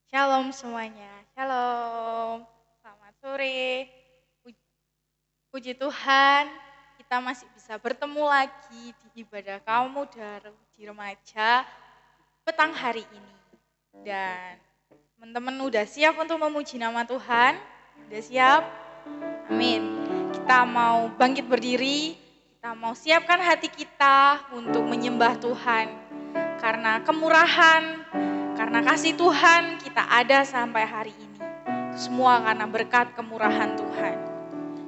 Shalom semuanya, shalom. Selamat sore. Pu- Puji Tuhan, kita masih bisa bertemu lagi di ibadah kaum muda di remaja petang hari ini. Dan teman-teman udah siap untuk memuji nama Tuhan? Udah siap? Amin. Kita mau bangkit berdiri, kita mau siapkan hati kita untuk menyembah Tuhan. Karena kemurahan, karena kasih Tuhan kita ada sampai hari ini. Semua karena berkat kemurahan Tuhan.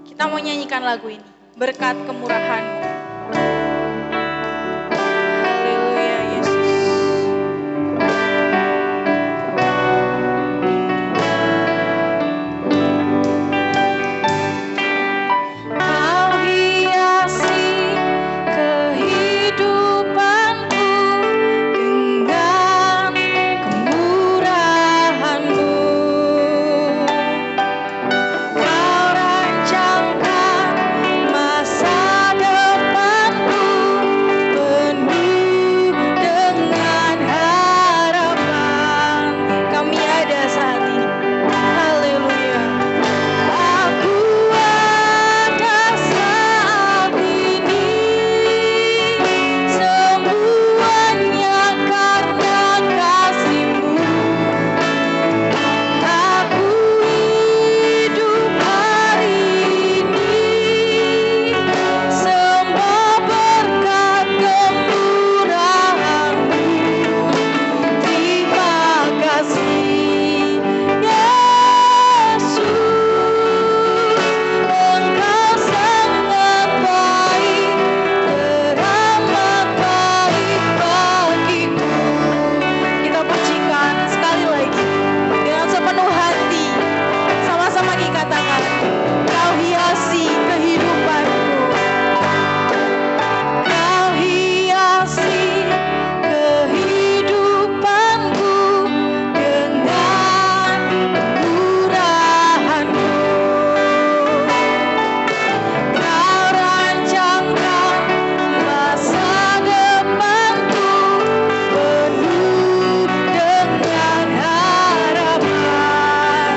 Kita mau nyanyikan lagu ini, berkat kemurahan-Mu. Haleluya Yesus. Kau hiasi kehidupanku dengan kemurahan-Mu. Kau rancangkan masa depanku penuh dengan harapan. Kami ada saat ini. Haleluya. Aku ada saat ini, semuanya karena kasih-Mu. Aku hidup hari ini, semua berkat kemurahan-Mu. Terima kasih, Yesus. Engkau sangat baik, teramat baik bagiku. Kita pujikan sekali lagi dengan sepenuh hati. Sama-sama dikatakan, Kau hiasi kehidupanku. Kau hiasi kehidupanku dengan kemurahan-Mu. Kau rancangkan masa depanku penuh dengan harapan.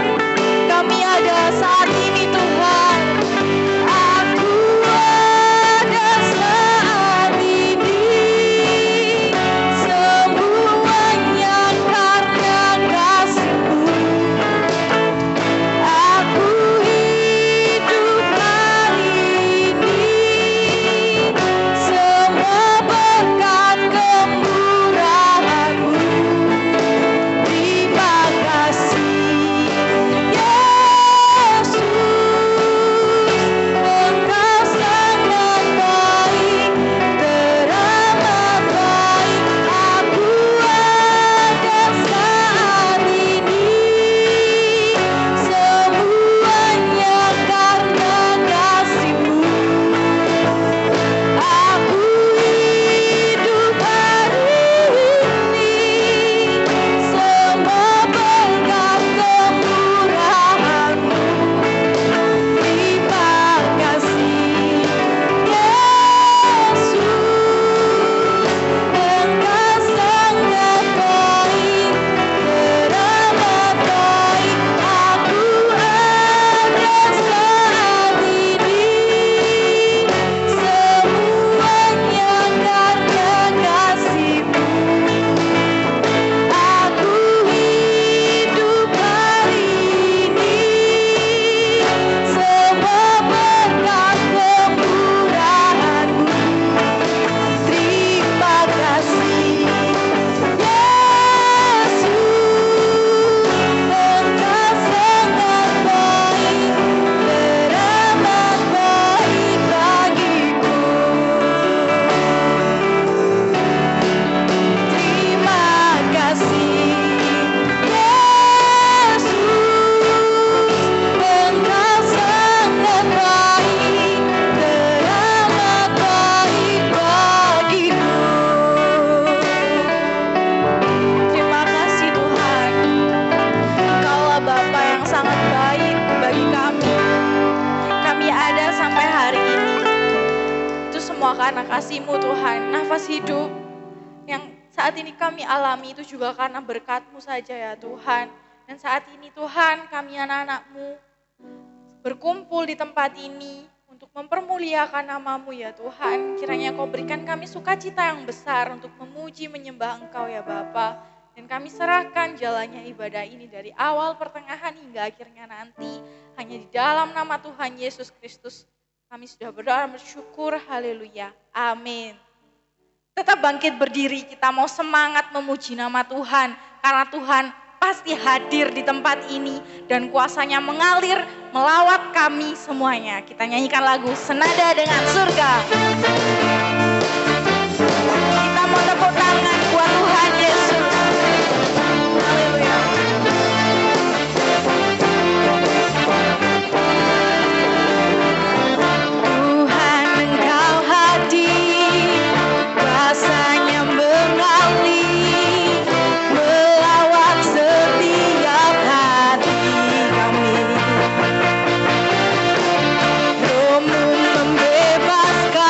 Kami ada saat ini Tuhan. Aku ada saat ini, semuanya karena kasih-Mu. Aku hidup hari ini, semua berkat kemurahan-Mu. Terima kasih, Yesus. Engkau sangat baik, teramat baik. Aku ada saat ini, semuanya karena kasih-Mu. Aku hidup hari ini, semua berkat kemurahan-Mu. Terima kasih, Yesus. Engkau sangat baik, teramat baik. Aku ada saat ini, semuanya karena kasih-Mu. Aku hidup hari ini, semua berkat kemurahan-Mu. Terima kasih, Yesus. Engkau sangat baik, teramat baik bagiku. Terima kasih, Yesus. Engkau sangat baik, teramat baik bagiku. Terima kasih Tuhan. Engkaulah Bapa yang sangat baik bagi kami. Kami ada sampai hari ini. Itu semua karena kasih-Mu Tuhan. Nafas hidup yang saat ini kami alami itu juga karena berkat-Mu saja ya Tuhan. Dan saat ini Tuhan, kami anak-anak-Mu berkumpul di tempat ini untuk mempermuliakan nama-Mu ya Tuhan. Kiranya Kau berikan kami sukacita yang besar untuk memuji menyembah Engkau ya Bapa. Dan kami serahkan jalannya ibadah ini dari awal pertengahan hingga akhirnya nanti. Hanya di dalam nama Tuhan Yesus Kristus kami sudah berdoa bersyukur. Haleluya. Amin. Tetap bangkit berdiri, kita mau semangat memuji nama Tuhan. Karena Tuhan pasti hadir di tempat ini dan kuasanya mengalir melawat kami semuanya. Kita nyanyikan lagu Senada dengan Surga. Kita mau tepuk tangan buat Tuhan Yesus. Haleluya. Tuhan Engkau hadir, kuasanya mengalir melawat setiap hati kami. Roh-Mu membebaskan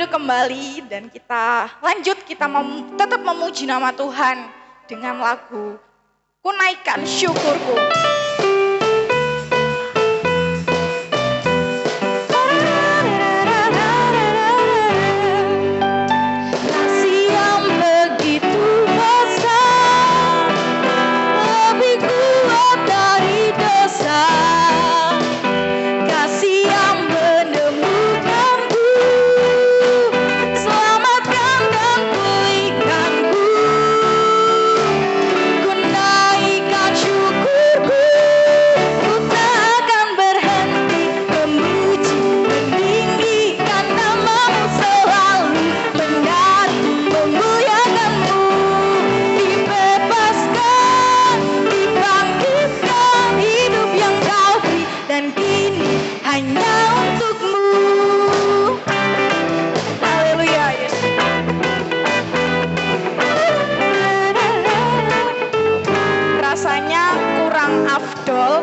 duduk kembali dan kita lanjut, kita tetap memuji nama Tuhan dengan lagu Ku Naikkan Syukurku.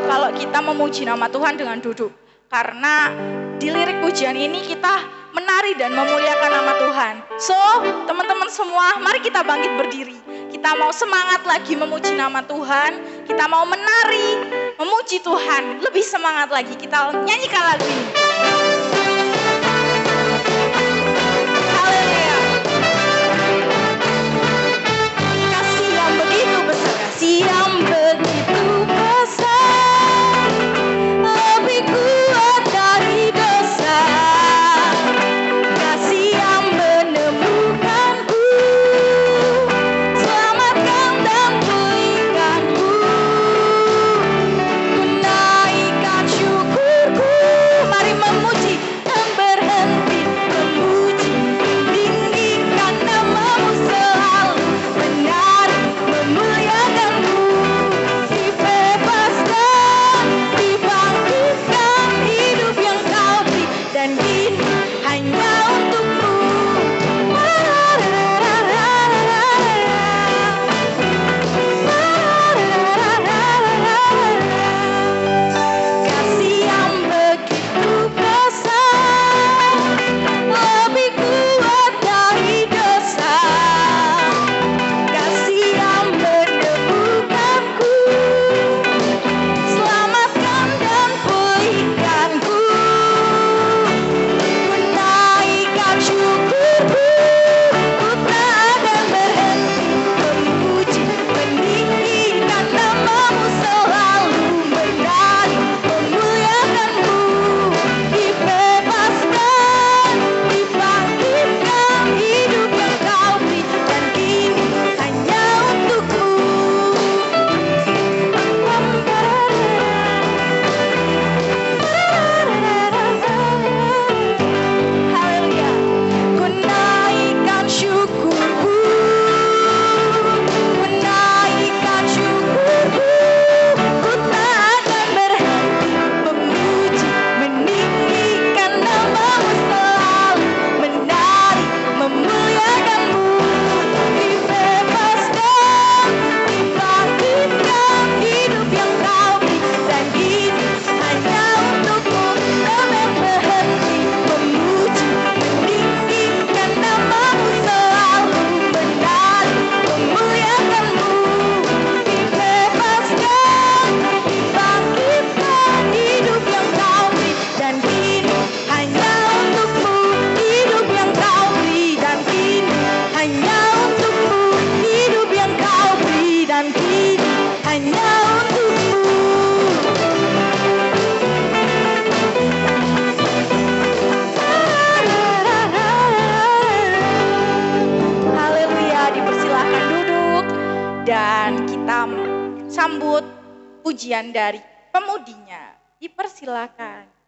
Kalau kita memuji nama Tuhan dengan duduk, karena di lirik pujian ini kita menari dan memuliakan nama Tuhan. So, teman-teman semua, mari kita bangkit berdiri. Kita mau semangat lagi memuji nama Tuhan. Kita mau menari, memuji Tuhan. Lebih semangat lagi, kita nyanyikan lagu ini. Haleluya. Kasih yang begitu besar, kasih yang begitu besar. Sambut pujian dari pemudinya. Dipersilakan.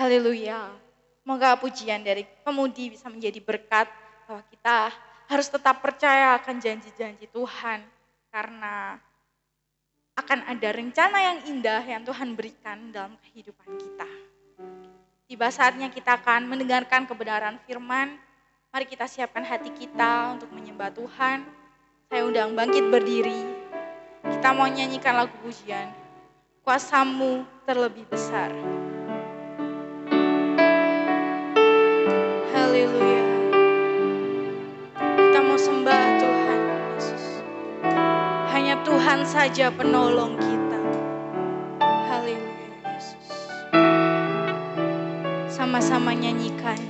Haleluya. Semoga pujian dari pemudi bisa menjadi berkat bahwa kita harus tetap percaya akan janji-janji Tuhan. Karena akan ada rencana yang indah yang Tuhan berikan dalam kehidupan kita. Tiba saatnya kita akan mendengarkan kebenaran firman. Mari kita siapkan hati kita untuk menyembah Tuhan. Saya undang bangkit berdiri. Kita mau nyanyikan lagu pujian. Kuasa-Mu terlebih besar. Haleluya. Kita mau sembah Tuhan Yesus. Hanya Tuhan saja penolong kita. Haleluya Yesus. Sama-sama nyanyikan.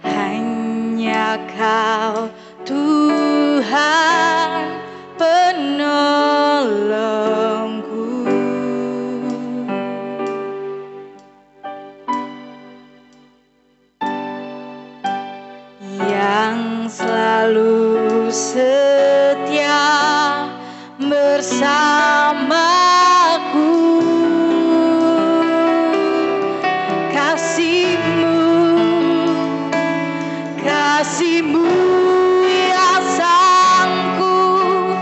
Hanya Kau Tuhan penolongku. Yang selalu setia bersamaku. Kasih-Mu ya sanggup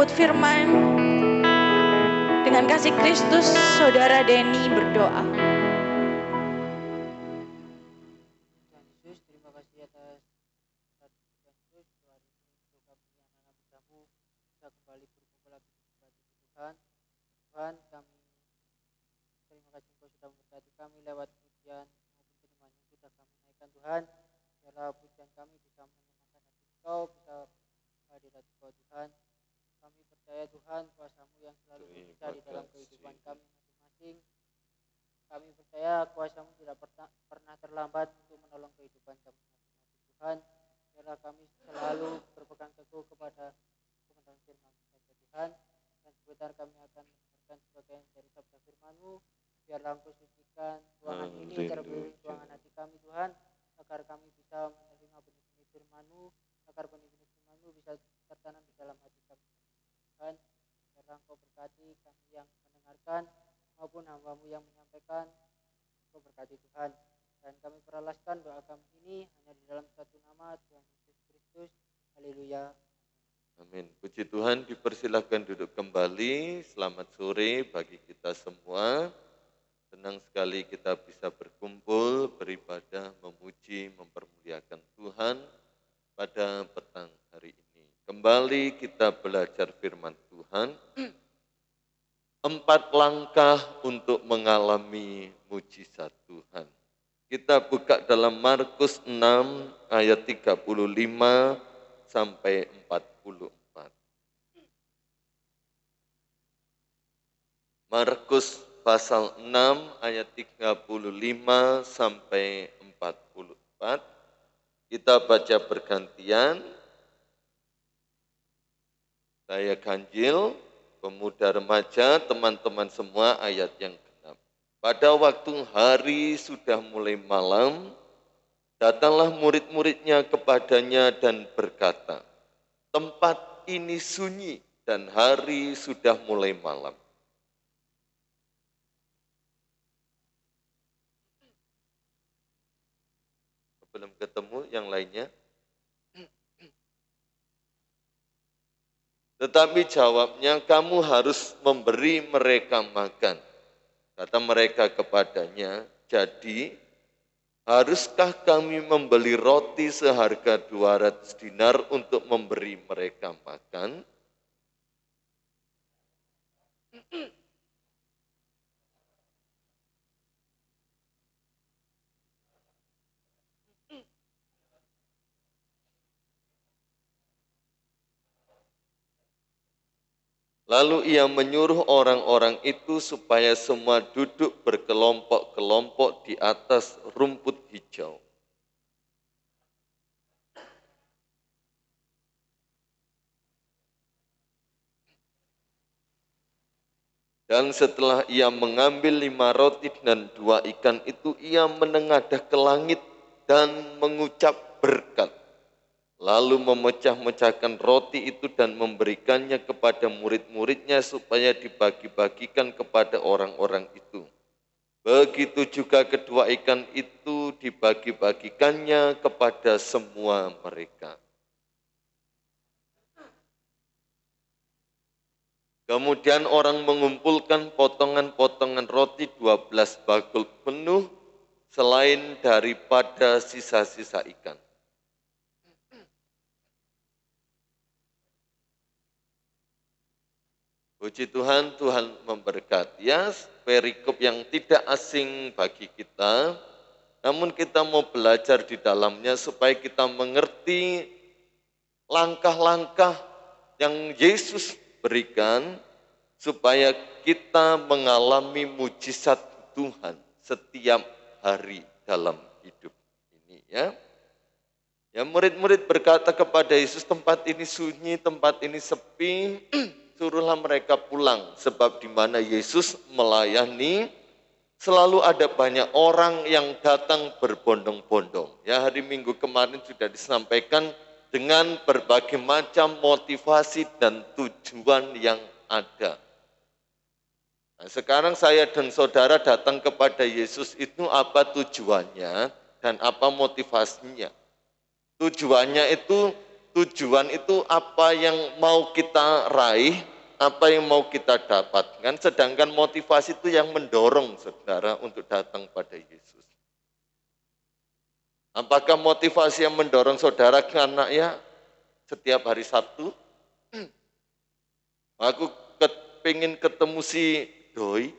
menyambut firman, dengan kasih Kristus, Saudara Denny berdoa. Tuhan Yesus, terima kasih atas Tuhan Yesus, Tuhan ini kami anak-anak berjamu bisa kembali berkumpul lagi di Tuhan. Tuhan, kami terima kasih Engkau sudah memberkati kami lewat pujian maupun firman yang sudah kami naikkan Tuhan. Biarlah pujian kami bisa menyenangkan hati Engkau, bisa hadirat Engkau Tuhan. Kami percaya Tuhan kuasa-Mu yang selalu bekerja di dalam kehidupan kami masing-masing. Kami percaya kuasa-Mu tidak pernah terlambat untuk menolong kehidupan kami masing-masing Tuhan. Biarlah kami selalu berpegang teguh kepada kebenaran firman Tuhan. Dan sebentar kami akan mendengarkan sebagian dari sabda firman-Mu. Biarlah Engkau sucikan ruangan ini terlebih ruangan hati kami Tuhan, agar kami bisa menerima benih-benih firman-Mu, agar benih-benih firman-Mu bisa tertanam di dalam hati kami Tuhan. Biarlah Engkau berkati kami yang mendengarkan maupun hamba-Mu yang menyampaikan. Engkau berkati Tuhan. Dan kami peralaskan doa kami ini hanya di dalam satu nama, Tuhan Yesus Kristus. Haleluya. Amin. Puji Tuhan, dipersilakan duduk kembali. Selamat sore bagi kita semua. Senang sekali kita bisa berkumpul, beribadah, memuji, mempermuliakan Tuhan pada petang hari ini. Kembali kita belajar firman Tuhan. 4 langkah untuk mengalami mujizat Tuhan. Kita buka dalam Markus 6 ayat 35 sampai 44. Markus pasal 6 ayat 35 sampai 44. Kita baca bergantian. Saya ganjil, pemuda remaja, teman-teman semua ayat yang genap. Pada waktu hari sudah mulai malam, datanglah murid-muridnya kepadanya dan berkata, tempat ini sunyi dan hari sudah mulai malam. Belum ketemu yang lainnya? Tetapi jawabnya, kamu harus memberi mereka makan. Kata mereka kepadanya, jadi haruskah kami membeli roti seharga 200 dinar untuk memberi mereka makan? Lalu ia menyuruh orang-orang itu supaya semua duduk berkelompok-kelompok di atas rumput hijau. Dan setelah ia mengambil 5 roti dan 2 ikan itu, ia menengadah ke langit dan mengucap berkat. Lalu memecah-mecahkan roti itu dan memberikannya kepada murid-muridnya supaya dibagi-bagikan kepada orang-orang itu. Begitu juga kedua ikan itu dibagi-bagikannya kepada semua mereka. Kemudian orang mengumpulkan potongan-potongan roti 12 bakul penuh selain daripada sisa-sisa ikan. Puji Tuhan, Tuhan memberkati. Ya, perikop yang tidak asing bagi kita, namun kita mau belajar di dalamnya supaya kita mengerti langkah-langkah yang Yesus berikan supaya kita mengalami mujizat Tuhan setiap hari dalam hidup ini ya. Ya, murid-murid berkata kepada Yesus, tempat ini sunyi, tempat ini sepi, suruhlah mereka pulang, sebab di mana Yesus melayani selalu ada banyak orang yang datang berbondong-bondong. Ya, hari Minggu kemarin sudah disampaikan dengan berbagai macam motivasi dan tujuan yang ada. Nah, sekarang saya dan saudara datang kepada Yesus, itu apa tujuannya dan apa motivasinya? Tujuannya itu tujuan itu apa yang mau kita raih, apa yang mau kita dapatkan, sedangkan motivasi itu yang mendorong saudara untuk datang pada Yesus. Apakah motivasi yang mendorong saudara karena ya setiap hari Sabtu, aku pengen ketemu si doi,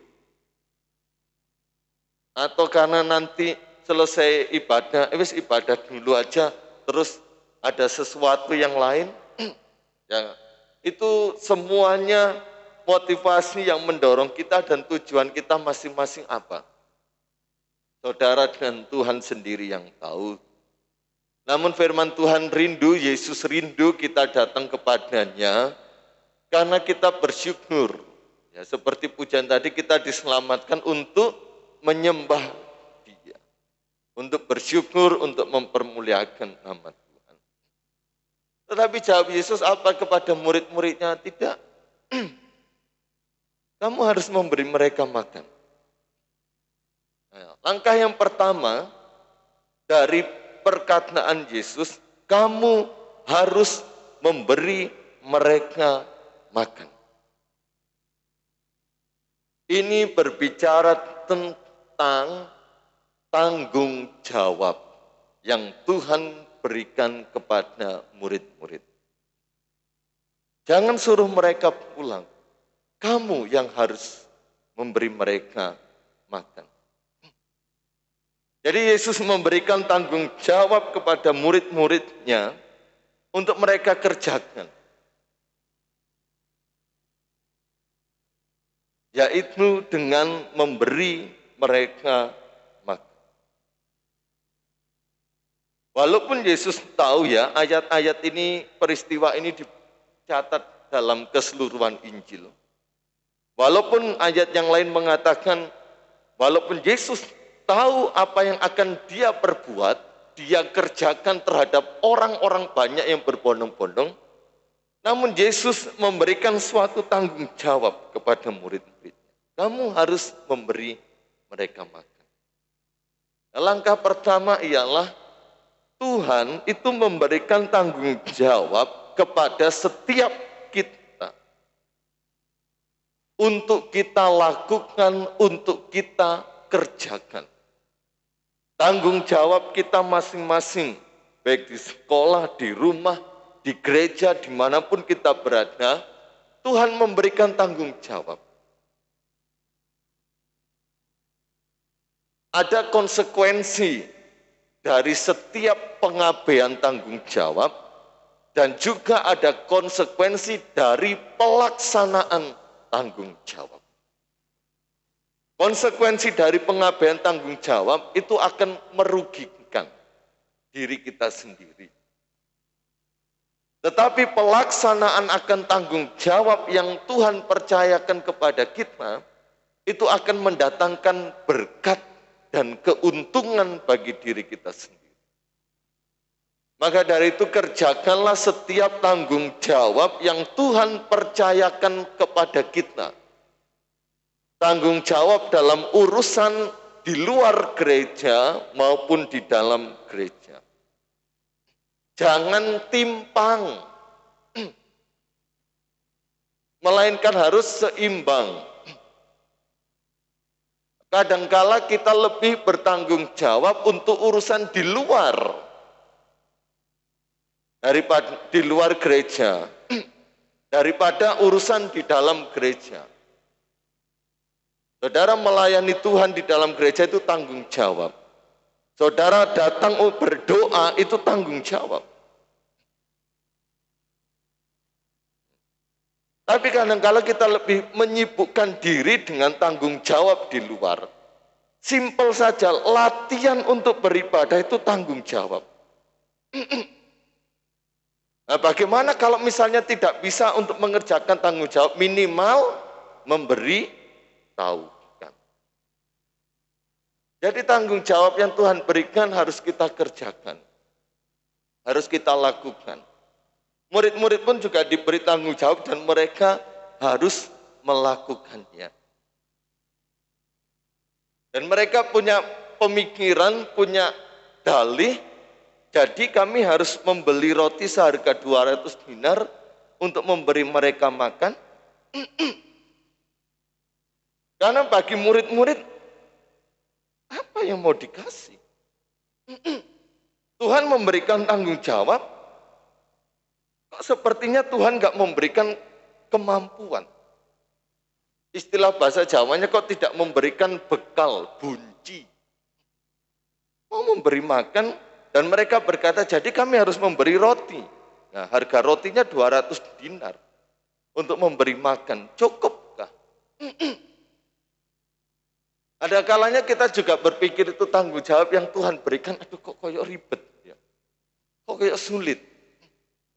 atau karena nanti selesai ibadah, wis ibadah dulu aja, terus ada sesuatu yang lain, ya itu semuanya motivasi yang mendorong kita dan tujuan kita masing-masing apa? Saudara dan Tuhan sendiri yang tahu. Namun firman Tuhan rindu, Yesus rindu kita datang kepadanya karena kita bersyukur. Ya, seperti pujian tadi kita diselamatkan untuk menyembah Dia. Untuk bersyukur, untuk mempermuliakan nama Tuhan. Tetapi jawab Yesus apa kepada murid-muridnya? Tidak. Kamu harus memberi mereka makan. Nah, langkah yang pertama dari perkataan Yesus, kamu harus memberi mereka makan. Ini berbicara tentang tanggung jawab yang Tuhan berikan kepada murid-murid. Jangan suruh mereka pulang. Kamu yang harus memberi mereka makan. Jadi Yesus memberikan tanggung jawab kepada murid-muridnya untuk mereka kerjakan. Yaitu dengan memberi mereka makan. Walaupun Yesus tahu ya ayat-ayat ini, peristiwa ini dicatat dalam keseluruhan Injil. Walaupun ayat yang lain mengatakan, walaupun Yesus tahu apa yang akan dia perbuat, dia kerjakan terhadap orang-orang banyak yang berbondong-bondong, namun Yesus memberikan suatu tanggung jawab kepada murid-murid. Kamu harus memberi mereka makan. Langkah pertama ialah Tuhan itu memberikan tanggung jawab kepada setiap kita. Untuk kita lakukan, untuk kita kerjakan. Tanggung jawab kita masing-masing, baik di sekolah, di rumah, di gereja, dimanapun kita berada, Tuhan memberikan tanggung jawab. Ada konsekuensi dari setiap pengabaian tanggung jawab, dan juga ada konsekuensi dari pelaksanaan tanggung jawab. Konsekuensi dari pengabaian tanggung jawab itu akan merugikan diri kita sendiri. Tetapi pelaksanaan akan tanggung jawab yang Tuhan percayakan kepada kita, itu akan mendatangkan berkat dan keuntungan bagi diri kita sendiri. Maka dari itu kerjakanlah setiap tanggung jawab yang Tuhan percayakan kepada kita. Tanggung jawab dalam urusan di luar gereja maupun di dalam gereja. Jangan timpang, melainkan harus seimbang. Kadangkala kita lebih bertanggung jawab untuk urusan di luar daripada di luar gereja, daripada urusan di dalam gereja. Saudara melayani Tuhan di dalam gereja itu tanggung jawab. Saudara datang berdoa itu tanggung jawab. Tapi kadang-kala kita lebih menyibukkan diri dengan tanggung jawab di luar. Simpel saja, latihan untuk beribadah itu tanggung jawab. Nah, bagaimana kalau misalnya tidak bisa untuk mengerjakan tanggung jawab, minimal memberi tahu. Jadi tanggung jawab yang Tuhan berikan harus kita kerjakan. Harus kita lakukan. Murid-murid pun juga diberi tanggung jawab dan mereka harus melakukannya. Dan mereka punya pemikiran, punya dalih Jadi kami harus membeli roti seharga 200 dinar untuk memberi mereka makan. Karena bagi murid-murid, apa yang mau dikasih? Tuhan memberikan tanggung jawab, kok sepertinya Tuhan gak memberikan kemampuan. Istilah bahasa Jawanya kok tidak memberikan bekal, bunci. Mau memberi makan, dan mereka berkata, jadi kami harus memberi roti. Nah, harga rotinya 200 dinar untuk memberi makan. Cukupkah? Ada kalanya kita juga berpikir itu tanggung jawab yang Tuhan berikan, aduh kok koyok ribet. Ya. Kok koyok sulit.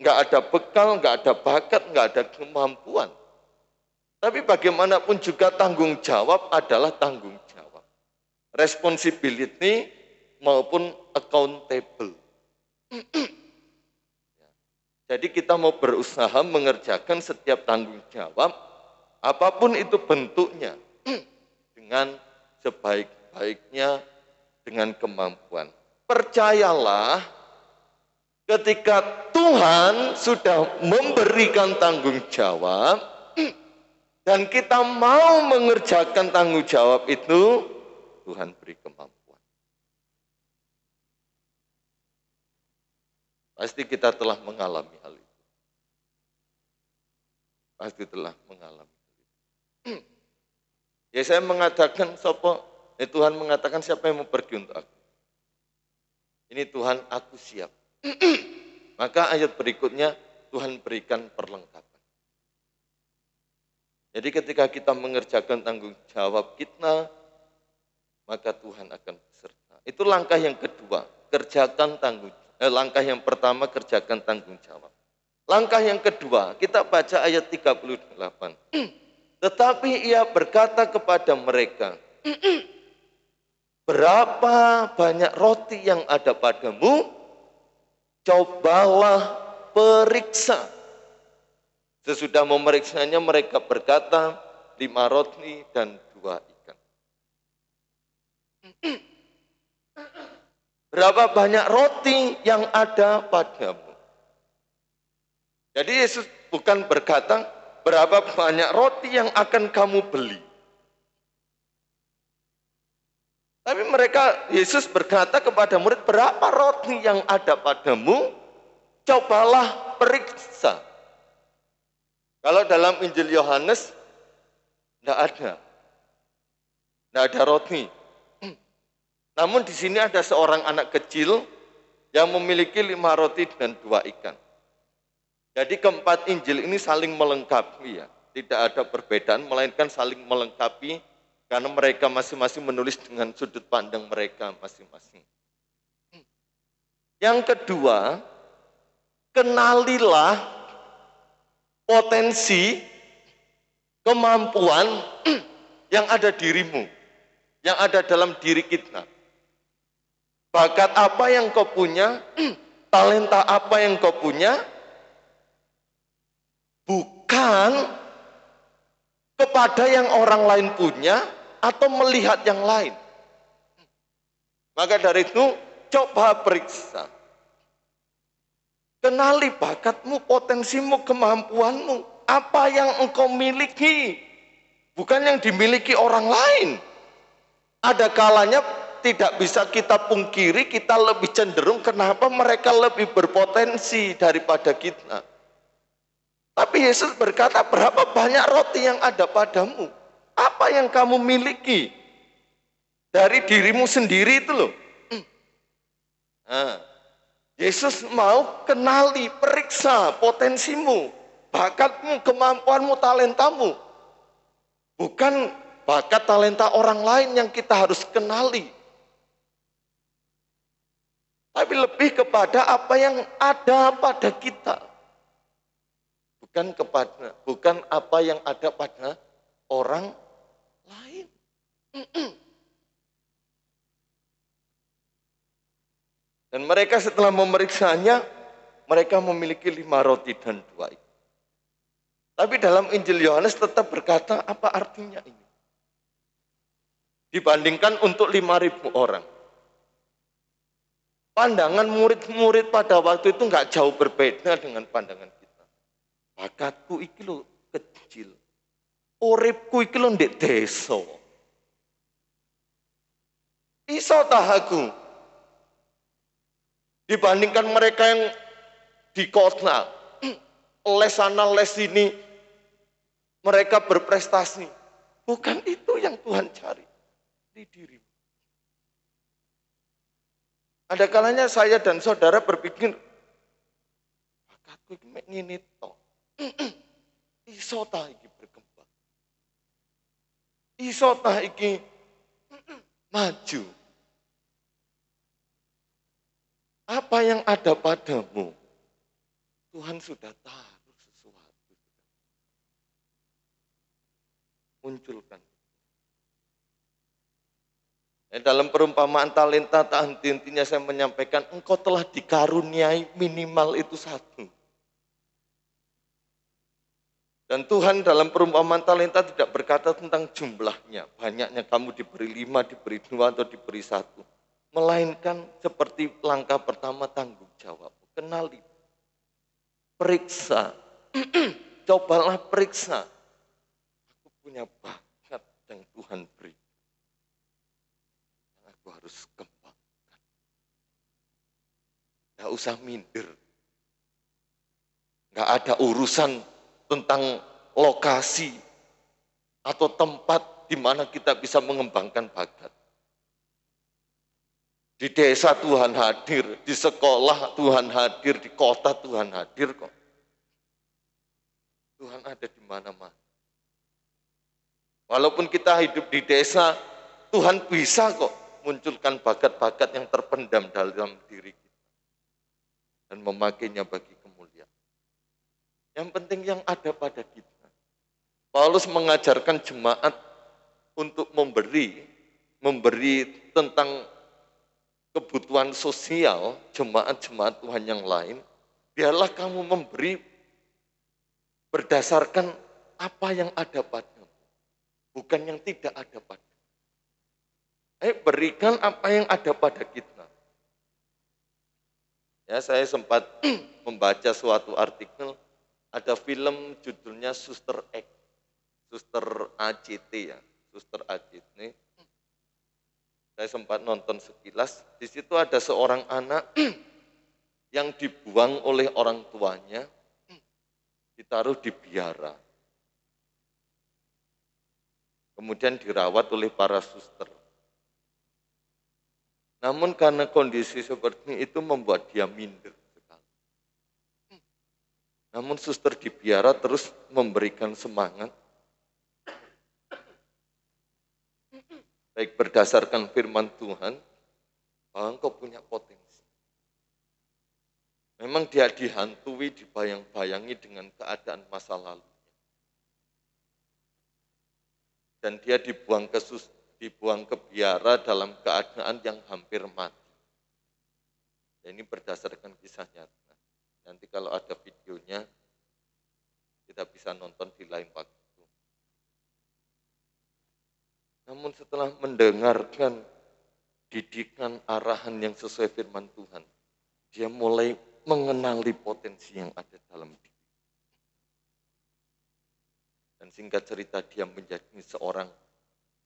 Nggak ada bekal, nggak ada bakat, nggak ada kemampuan. Tapi bagaimanapun juga tanggung jawab adalah tanggung jawab. Responsibility maupun accountable. Jadi kita mau berusaha mengerjakan setiap tanggung jawab, apapun itu bentuknya, dengan sebaik-baiknya, dengan kemampuan. Percayalah, ketika Tuhan sudah memberikan tanggung jawab, dan kita mau mengerjakan tanggung jawab itu, Tuhan beri kemampuan. Pasti kita telah mengalami hal itu. Pasti telah mengalami hal itu. Ya saya mengatakan, Tuhan mengatakan siapa yang mau pergi untuk aku? Ini Tuhan, aku siap. Maka ayat berikutnya, Tuhan berikan perlengkapan. Jadi ketika kita mengerjakan tanggung jawab kita, maka Tuhan akan beserta. Itu langkah yang kedua, langkah yang pertama kerjakan tanggung jawab. Langkah yang kedua, kita baca ayat 38. Tetapi ia berkata kepada mereka, berapa banyak roti yang ada padamu? Cobalah periksa. Sesudah memeriksanya mereka berkata, 5 roti dan 2 ikan. Berapa banyak roti yang ada padamu? Jadi Yesus bukan berkata, berapa banyak roti yang akan kamu beli. Tapi Yesus berkata kepada murid, berapa roti yang ada padamu? Cobalah periksa. Kalau dalam Injil Yohanes, tidak ada. Tidak ada roti. Namun di sini ada seorang anak kecil yang memiliki 5 roti dan 2 ikan. Jadi keempat Injil ini saling melengkapi ya. Tidak ada perbedaan, melainkan saling melengkapi karena mereka masing-masing menulis dengan sudut pandang mereka masing-masing. Yang kedua, kenalilah potensi, kemampuan yang ada dirimu, yang ada dalam diri kita. Bakat apa yang kau punya, talenta apa yang kau punya, bukan kepada yang orang lain punya atau melihat yang lain. Maka dari itu, coba periksa. Kenali bakatmu, potensimu, kemampuanmu. Apa yang engkau miliki. Bukan yang dimiliki orang lain. Ada kalanya tidak bisa kita pungkiri, kita lebih cenderung kenapa mereka lebih berpotensi daripada kita. Tapi Yesus berkata, berapa banyak roti yang ada padamu? Apa yang kamu miliki? Dari dirimu sendiri itu loh. Nah, Yesus mau kenali, periksa potensimu, bakatmu, kemampuanmu, talentamu. Bukan bakat talenta orang lain yang kita harus kenali. Tapi lebih kepada apa yang ada pada kita. Bukan apa yang ada pada orang lain. Dan mereka setelah memeriksanya, mereka memiliki 5 roti dan 2 ikan. Tapi dalam Injil Yohanes tetap berkata, apa artinya ini? Dibandingkan untuk 5.000 orang. Pandangan murid-murid pada waktu itu nggak jauh berbeda dengan pandangan kita. Bakatku iki lo kecil. Uripku iki lo ndek desa. Iso tah aku dibandingkan mereka yang di kota, les sana les sini, mereka berprestasi. Bukan itu yang Tuhan cari di diri. Ada kalanya saya dan saudara berpikir, bakatku iki ngene tok. Iso tah iki berkembang. Iso tah iki maju. Apa yang ada padamu, Tuhan sudah taruh sesuatu. Munculkan. Dalam perumpamaan talenta tak henti-hentinya saya menyampaikan, engkau telah dikaruniai minimal itu satu. Dan Tuhan dalam perumpamaan talenta tidak berkata tentang jumlahnya. Banyaknya kamu diberi 5, diberi 2, atau diberi 1. Melainkan seperti langkah pertama tanggung jawab. Kenali. Periksa. Cobalah periksa. Aku punya bakat yang Tuhan beri. Aku harus kembangkan. Gak usah minder. Gak ada urusan tentang lokasi atau tempat di mana kita bisa mengembangkan bakat. Di desa Tuhan hadir, di sekolah Tuhan hadir, di kota Tuhan hadir kok. Tuhan ada di mana-mana. Walaupun kita hidup di desa, Tuhan bisa kok munculkan bakat-bakat yang terpendam dalam diri kita. Dan memakainya bagi kemuliaan. Yang penting yang ada pada kita. Paulus mengajarkan jemaat untuk memberi tentang kebutuhan sosial jemaat-jemaat Tuhan yang lain. Biarlah kamu memberi berdasarkan apa yang ada padamu, bukan yang tidak ada padamu. Berikan apa yang ada pada kita. Ya, saya sempat membaca suatu artikel, ada film judulnya Suster X, Suster ACT ya, Suster ACT. Saya sempat nonton sekilas, di situ ada seorang anak yang dibuang oleh orang tuanya, ditaruh di biara. Kemudian dirawat oleh para suster. Namun karena kondisi seperti itu membuat dia minder sekali. Namun suster di biara terus memberikan semangat. Baik berdasarkan firman Tuhan, bahwa engkau punya potensi. Memang dia dihantui, dibayang-bayangi dengan keadaan masa lalu. Dan dia dibuang ke biara dalam keadaan yang hampir mati. Dan ini berdasarkan kisah nyata. Nanti kalau ada videonya, kita bisa nonton di lain waktu. Namun setelah mendengarkan didikan arahan yang sesuai firman Tuhan, dia mulai mengenali potensi yang ada dalam diri. Dan singkat cerita dia menjadi seorang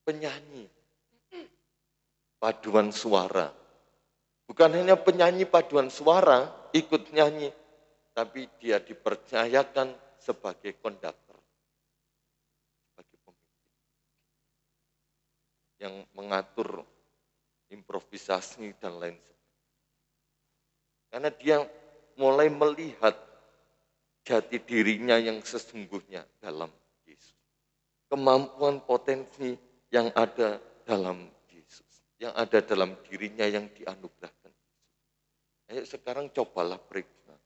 penyanyi paduan suara. Bukan hanya penyanyi paduan suara, ikut nyanyi, tapi dia dipercayakan sebagai konduktor. Yang mengatur improvisasi dan lain sebagainya. Karena dia mulai melihat jati dirinya yang sesungguhnya dalam Yesus. Kemampuan potensi yang ada dalam Yesus. Yang ada dalam dirinya yang dianugerahkan Yesus. Ayo sekarang cobalah periksa.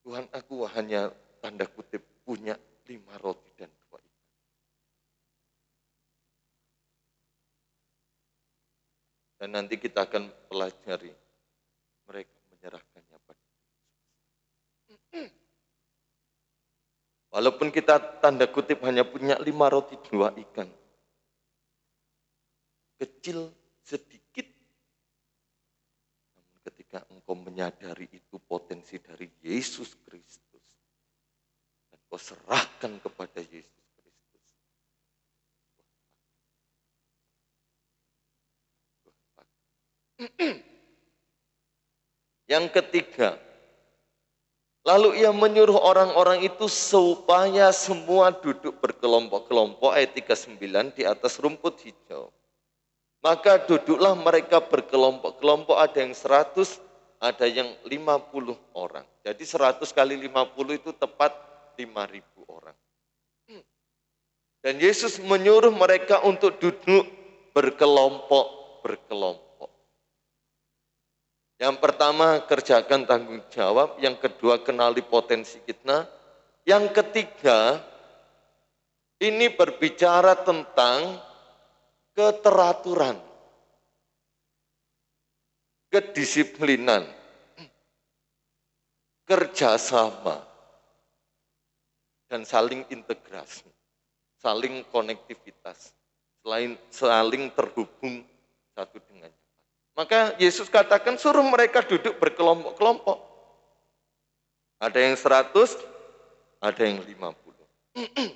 Tuhan, aku hanya tanda kutip punya 5 roti dan 2 ikan. Dan nanti kita akan pelajari mereka menyerahkannya pada Yesus. Walaupun kita tanda kutip hanya punya 5 roti 2 ikan. Kecil sedikit. Namun ketika engkau menyadari itu potensi dari Yesus Kristus, dan kau serahkan kepada Yesus Kristus. Yang ketiga, lalu ia menyuruh orang-orang itu supaya semua duduk berkelompok-kelompok, ayat 39, di atas rumput hijau. Maka duduklah mereka berkelompok-kelompok, ada yang 100, ada yang 50 orang. Jadi 100 kali 50 itu tepat 5.000 orang. Dan Yesus menyuruh mereka untuk duduk berkelompok-berkelompok. Yang pertama, kerjakan tanggung jawab. Yang kedua, kenali potensi kita. Yang ketiga, ini berbicara tentang keteraturan, kedisiplinan, kerjasama, dan saling integrasi, saling konektivitas, saling terhubung satu dengan yang lain. Maka Yesus katakan suruh mereka duduk berkelompok-kelompok. Ada yang 100, ada yang 50.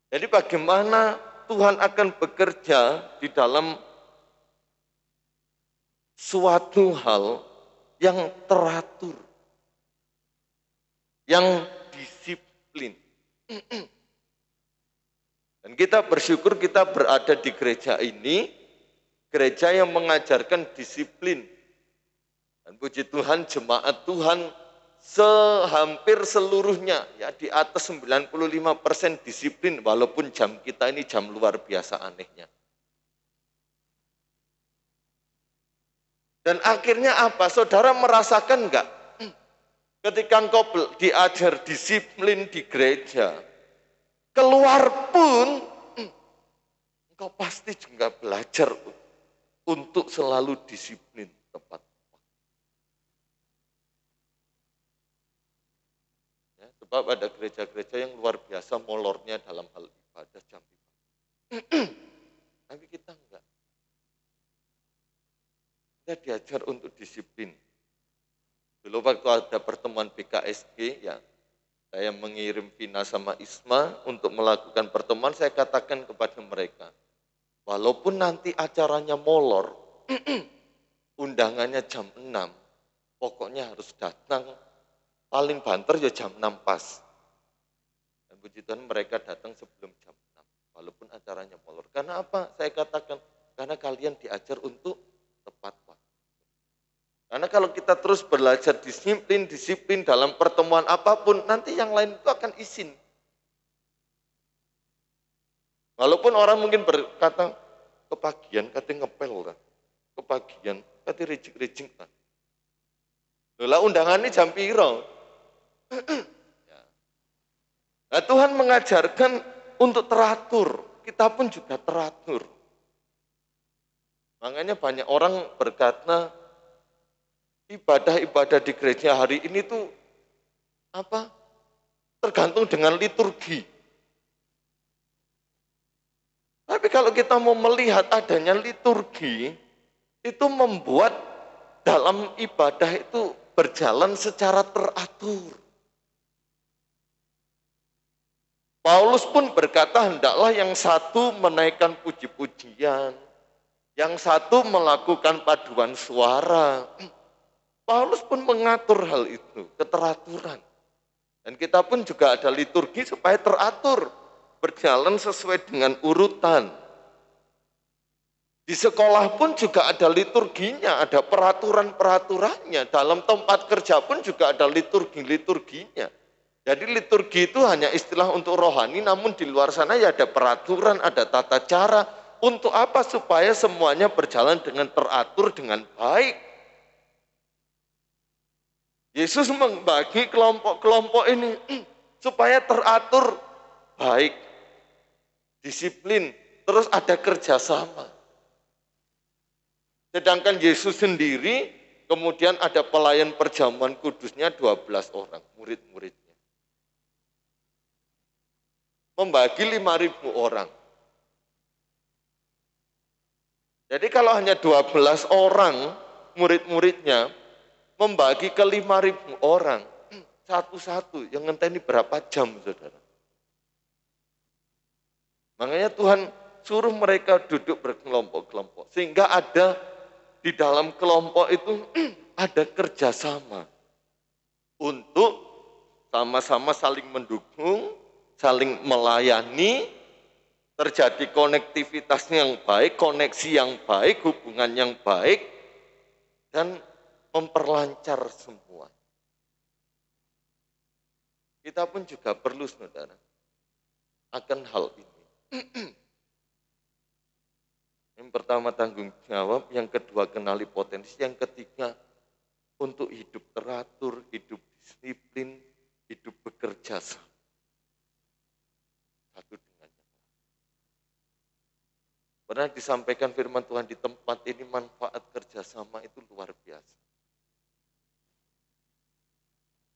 Jadi bagaimana Tuhan akan bekerja di dalam suatu hal yang teratur, yang disiplin. Dan kita bersyukur kita berada di gereja ini, gereja yang mengajarkan disiplin. Dan puji Tuhan, jemaat Tuhan hampir seluruhnya ya di atas 95% disiplin, walaupun jam kita ini jam luar biasa anehnya. Dan akhirnya apa? Saudara merasakan enggak? Ketika engkau diajar disiplin di gereja, keluar pun engkau pasti juga belajar untuk selalu disiplin tepat. Ya, sebab ada gereja-gereja yang luar biasa molornya dalam hal ibadah jam ibadah. Tapi kita enggak. Kita diajar untuk disiplin. Dulu waktu ada pertemuan BKSG, ya, saya mengirim Vina sama Isma untuk melakukan pertemuan, saya katakan kepada mereka, walaupun nanti acaranya molor, undangannya jam 6, pokoknya harus datang, paling banter ya jam 6 pas. Dan puji Tuhan mereka datang sebelum jam 6, walaupun acaranya molor. Karena apa? Saya katakan, karena kalian diajar untuk tepat waktu. Karena kalau kita terus belajar disiplin dalam pertemuan apapun, nanti yang lain itu akan izin. Walaupun orang mungkin berkata, kepagian katanya ngepel kan, kepagian katanya rijik-rijik kan. Lah undangannya jam piro. Nah, Tuhan mengajarkan untuk teratur, kita pun juga teratur. Makanya banyak orang berkata, ibadah-ibadah di gereja hari ini tuh apa? Tergantung dengan liturgi. Tapi kalau kita mau melihat adanya liturgi, itu membuat dalam ibadah itu berjalan secara teratur. Paulus pun berkata, hendaklah yang satu menaikkan puji-pujian, yang satu melakukan paduan suara. Paulus pun mengatur hal itu, keteraturan. Dan kita pun juga ada liturgi supaya teratur, berjalan sesuai dengan urutan. Di sekolah pun juga ada liturginya, ada peraturan-peraturannya. Dalam tempat kerja pun juga ada liturgi-liturginya. Jadi liturgi itu hanya istilah untuk rohani, namun di luar sana ya ada peraturan, ada tata cara. Untuk apa? Supaya semuanya berjalan dengan teratur, dengan baik. Yesus membagi kelompok-kelompok ini supaya teratur, baik, disiplin, terus ada kerjasama. Sedangkan Yesus sendiri, kemudian ada pelayan perjamuan kudusnya 12 orang, murid-muridnya. Membagi 5.000 orang. Jadi kalau hanya 12 orang murid-muridnya membagi ke 5.000 orang, satu-satu yang ngenteni berapa jam, saudara. Makanya Tuhan suruh mereka duduk berkelompok-kelompok. Sehingga ada di dalam kelompok itu ada kerjasama untuk sama-sama saling mendukung, saling melayani, terjadi konektivitas yang baik, koneksi yang baik, hubungan yang baik, dan memperlancar semua. Kita pun juga perlu, saudara, akan hal ini. Yang pertama tanggung jawab, yang kedua kenali potensi, yang ketiga untuk hidup teratur, hidup disiplin, hidup bekerja sama. Satu dengan yang lain. Pernah disampaikan firman Tuhan di tempat ini, manfaat kerjasama itu luar biasa.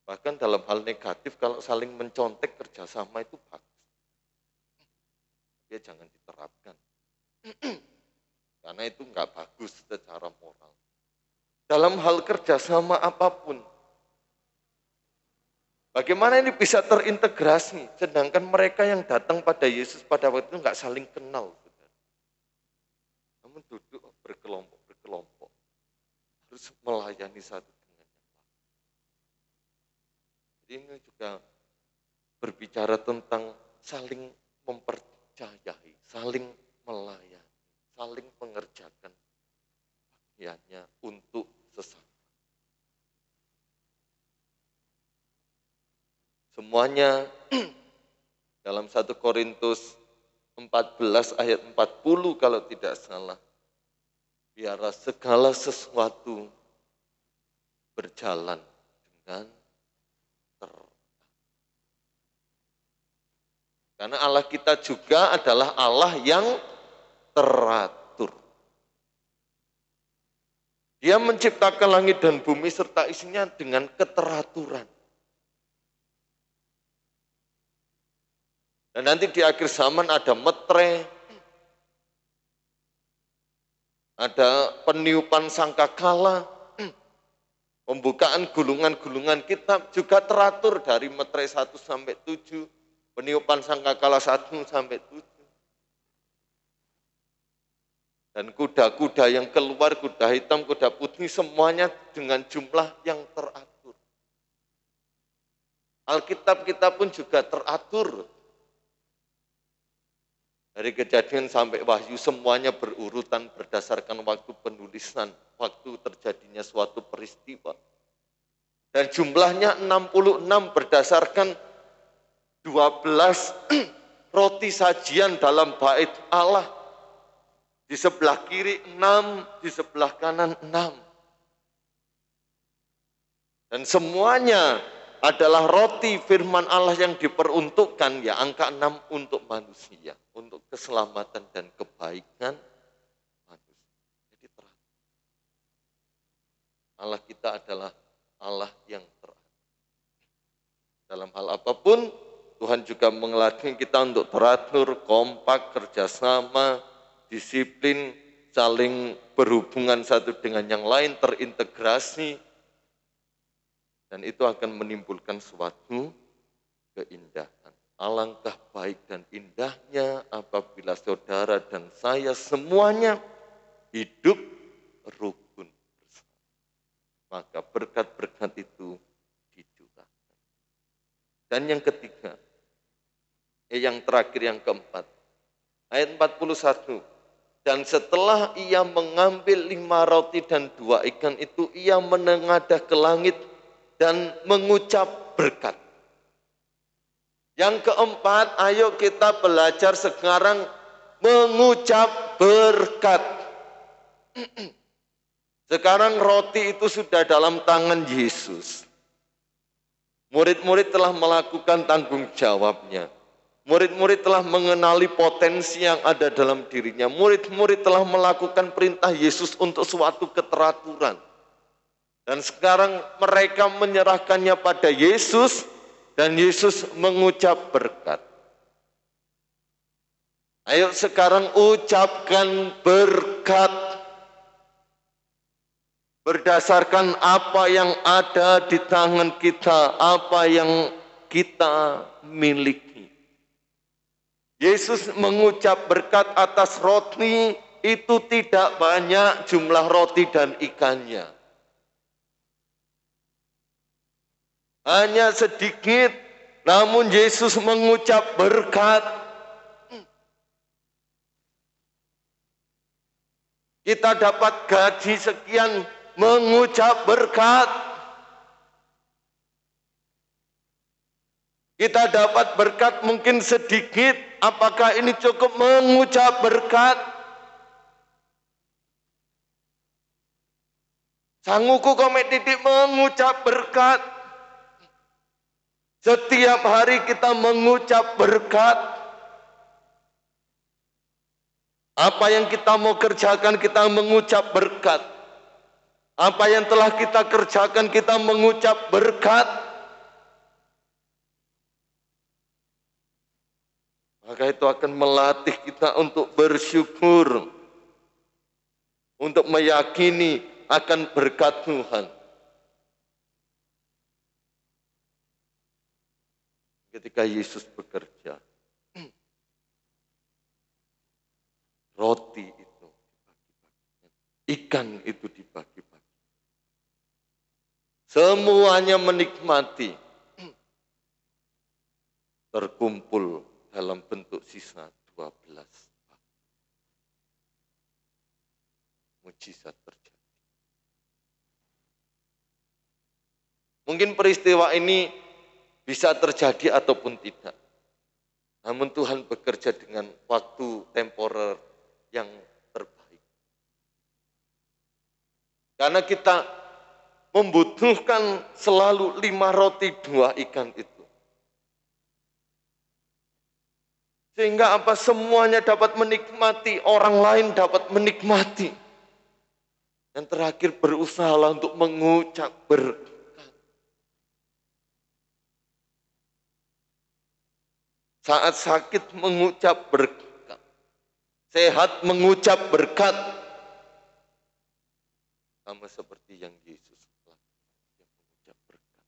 Bahkan dalam hal negatif, kalau saling mencontek kerjasama itu bagus. Ya jangan diterapkan. Karena itu enggak bagus secara moral. Dalam hal kerjasama apapun, bagaimana ini bisa terintegrasi, sedangkan mereka yang datang pada Yesus pada waktu itu enggak saling kenal. Namun duduk berkelompok-berkelompok, harus melayani satu dengan yang lain. Jadi ini juga berbicara tentang saling mempercayai, saling melayani, saling mengerjakan bagiannya untuk sesama. Semuanya dalam 1 Korintus 14 ayat 40 kalau tidak salah. Biarlah segala sesuatu berjalan dengan teratur. Karena Allah kita juga adalah Allah yang teratur. Dia menciptakan langit dan bumi serta isinya dengan keteraturan. Dan nanti di akhir zaman ada metre, ada peniupan sangkakala, pembukaan gulungan-gulungan kitab juga teratur dari metre 1 sampai 7, peniupan sangkakala 1 sampai 7. Dan kuda-kuda yang keluar, kuda hitam, kuda putih, semuanya dengan jumlah yang teratur. Alkitab kita pun juga teratur. Dari Kejadian sampai Wahyu semuanya berurutan berdasarkan waktu penulisan, waktu terjadinya suatu peristiwa. Dan jumlahnya 66 berdasarkan 12 roti sajian dalam bait Allah. Di sebelah kiri 6, di sebelah kanan 6. Dan semuanya adalah roti firman Allah yang diperuntukkan, ya angka 6 untuk manusia, untuk keselamatan dan kebaikan manusia. Jadi teratur. Allah kita adalah Allah yang teratur. Dalam hal apapun, Tuhan juga mengelatih kita untuk teratur, kompak, kerjasama, disiplin, saling berhubungan satu dengan yang lain, terintegrasi. Dan itu akan menimbulkan suatu keindahan. Alangkah baik dan indahnya apabila saudara dan saya semuanya hidup rukun bersama. Maka berkat-berkat itu dicurahkan. Dan yang ketiga, yang terakhir, yang keempat, ayat 41. Dan setelah ia mengambil 5 roti dan 2 ikan itu, ia menengadah ke langit dan mengucap berkat. Yang keempat, ayo kita belajar sekarang mengucap berkat. Sekarang roti itu sudah dalam tangan Yesus. Murid-murid telah melakukan tanggung jawabnya. Murid-murid telah mengenali potensi yang ada dalam dirinya. Murid-murid telah melakukan perintah Yesus untuk suatu keteraturan. Dan sekarang mereka menyerahkannya pada Yesus dan Yesus mengucap berkat. Ayo sekarang ucapkan berkat. berdasarkan apa yang ada di tangan kita, apa yang kita miliki. Yesus mengucap berkat atas roti itu tidak banyak jumlah roti dan ikannya. Hanya sedikit, namun Yesus mengucap berkat. Kita dapat gaji sekian, mengucap berkat. Kita dapat berkat mungkin sedikit, apakah ini cukup mengucap berkat? Sanguku komek titik mengucap berkat. Setiap hari kita mengucap berkat. Apa yang kita mau kerjakan kita mengucap berkat. Apa yang telah kita kerjakan kita mengucap berkat. Maka itu akan melatih kita untuk bersyukur. Untuk meyakini akan berkat Tuhan. Ketika Yesus bekerja, roti itu dibagi-bagi, ikan itu dibagi-bagi. Semuanya menikmati, terkumpul dalam bentuk sisa 12. Mujizat terjadi. Mungkin peristiwa ini bisa terjadi ataupun tidak. Namun Tuhan bekerja dengan waktu temporer yang terbaik. Karena kita membutuhkan selalu 5 roti 2 ikan itu. Sehingga apa semuanya dapat menikmati, orang lain dapat menikmati. Yang terakhir berusaha untuk mengucap berkat. Saat sakit mengucap berkat. Sehat mengucap berkat. Sama seperti yang Yesus lakukan, yang mengucap berkat.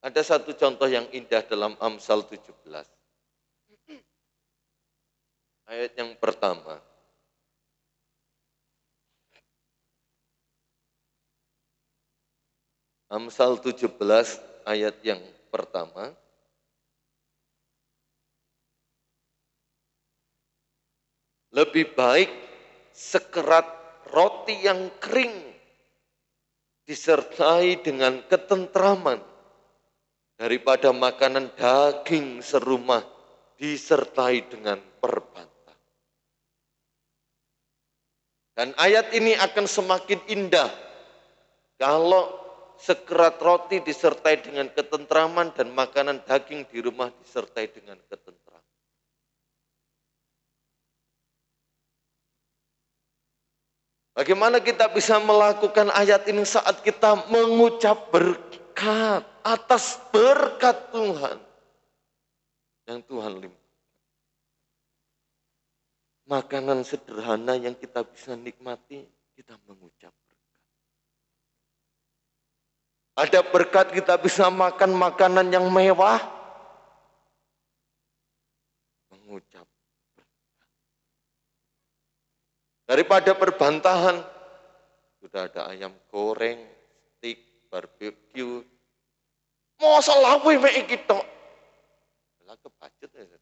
Ada satu contoh yang indah dalam Amsal 17. Ayat yang pertama. Amsal 17 ayat yang pertama. Lebih baik sekerat roti yang kering disertai dengan ketentraman daripada makanan daging serumah disertai dengan perbantah. Dan ayat ini akan semakin indah kalau sekerat roti disertai dengan ketentraman dan makanan daging di rumah disertai dengan ketentraman. Bagaimana kita bisa melakukan ayat ini saat kita mengucap berkat atas berkat Tuhan yang Tuhan limpahkan. Makanan sederhana yang kita bisa nikmati, kita mengucap. Ada berkat kita bisa makan makanan yang mewah. Mengucap berkat. Daripada perbantahan, sudah ada ayam goreng, steak, barbecue. Masa lawe mek iki tok. Lah kebajet ya.